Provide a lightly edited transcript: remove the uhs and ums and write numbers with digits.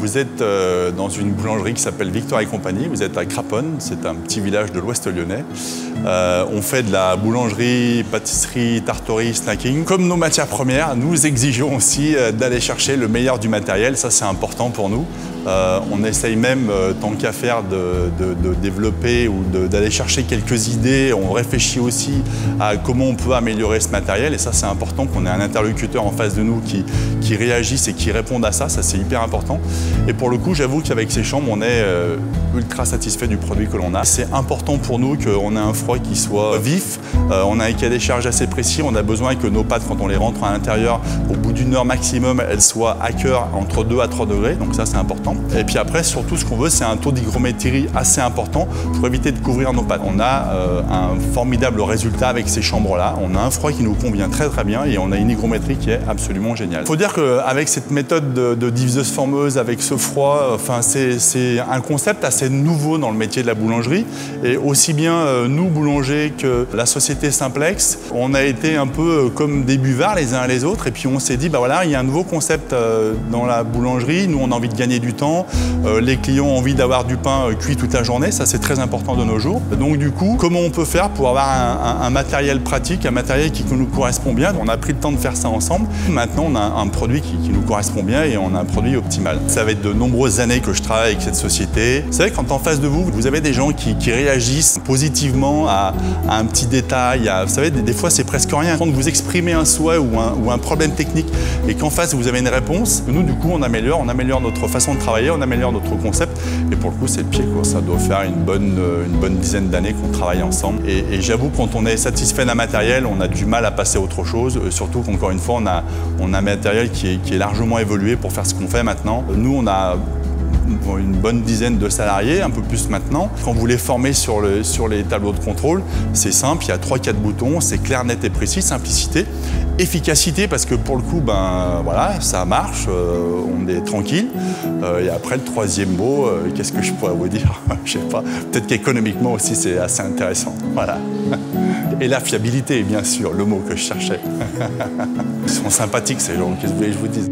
Vous êtes dans une boulangerie qui s'appelle Victoire et compagnie. Vous êtes à Craponne, c'est un petit village de l'Ouest lyonnais. On fait de la boulangerie, pâtisserie, tarterie, snacking. Comme nos matières premières, nous exigeons aussi d'aller chercher le meilleur du matériel. Ça, c'est important pour nous. On essaye même, tant qu'à faire, de développer ou d'aller chercher quelques idées. On réfléchit aussi à comment on peut améliorer ce matériel. Et ça, c'est important qu'on ait un interlocuteur en face de nous qui réagisse et qui réponde à ça. Ça, c'est hyper important. Et pour le coup, j'avoue qu'avec ces chambres, on est ultra satisfait du produit que l'on a. C'est important pour nous qu'on ait un froid qui soit vif. On a un cahier des charges assez précis. On a besoin que nos pâtes, quand on les rentre à l'intérieur, au bout d'une heure maximum, elles soient à cœur entre 2 à 3 degrés. Donc ça, c'est important. Et puis après, surtout, ce qu'on veut, c'est un taux d'hygrométrie assez important pour éviter de couvrir nos pâtes. On a un formidable résultat avec ces chambres-là. On a un froid qui nous convient très très bien et on a une hygrométrie qui est absolument géniale. Il faut dire qu'avec cette méthode de diviseuse formeuse, avec ce froid, enfin, c'est un concept assez nouveau dans le métier de la boulangerie. Et aussi bien nous, boulangers, que la société Simplex, on a été un peu comme des buvards les uns les autres. Et puis on s'est dit, bah voilà, il y a un nouveau concept dans la boulangerie. Nous, on a envie de gagner du temps. Les clients ont envie d'avoir du pain cuit toute la journée. Ça, c'est très important de nos jours. Donc du coup, comment on peut faire pour avoir un matériel pratique, un matériel qui nous correspond bien? On a pris le temps de faire ça ensemble. Maintenant, on a un produit qui nous correspond bien et on a un produit optimal. Ça va être de nombreuses années que je travaille avec cette société. Vous savez, quand en face de vous, vous avez des gens qui réagissent positivement à un petit détail. Vous savez, des fois, c'est presque rien. Quand vous exprimez un souhait ou un problème technique et qu'en face, vous avez une réponse, nous, du coup, on améliore notre façon de travailler, on améliore notre concept. Et pour le coup, c'est le pied, quoi. Ça doit faire une bonne dizaine d'années qu'on travaille ensemble. Et j'avoue, quand on est satisfait d'un matériel, on a du mal à passer à autre chose. Surtout qu'encore une fois, on a un matériel qui est largement évolué pour faire ce qu'on fait maintenant. Nous, on a une bonne dizaine de salariés, un peu plus maintenant. Quand vous les formez sur les tableaux de contrôle, c'est simple, il y a 3-4 boutons, c'est clair, net et précis, simplicité, efficacité, parce que pour le coup, ben voilà, ça marche, on est tranquille. Et après, le troisième mot, qu'est-ce que je pourrais vous dire? Je sais pas, peut-être qu'économiquement aussi, c'est assez intéressant. Voilà. Et la fiabilité, bien sûr, le mot que je cherchais. Ils sont sympathiques, ces gens, qu'est-ce que vous voulez que je vous dise?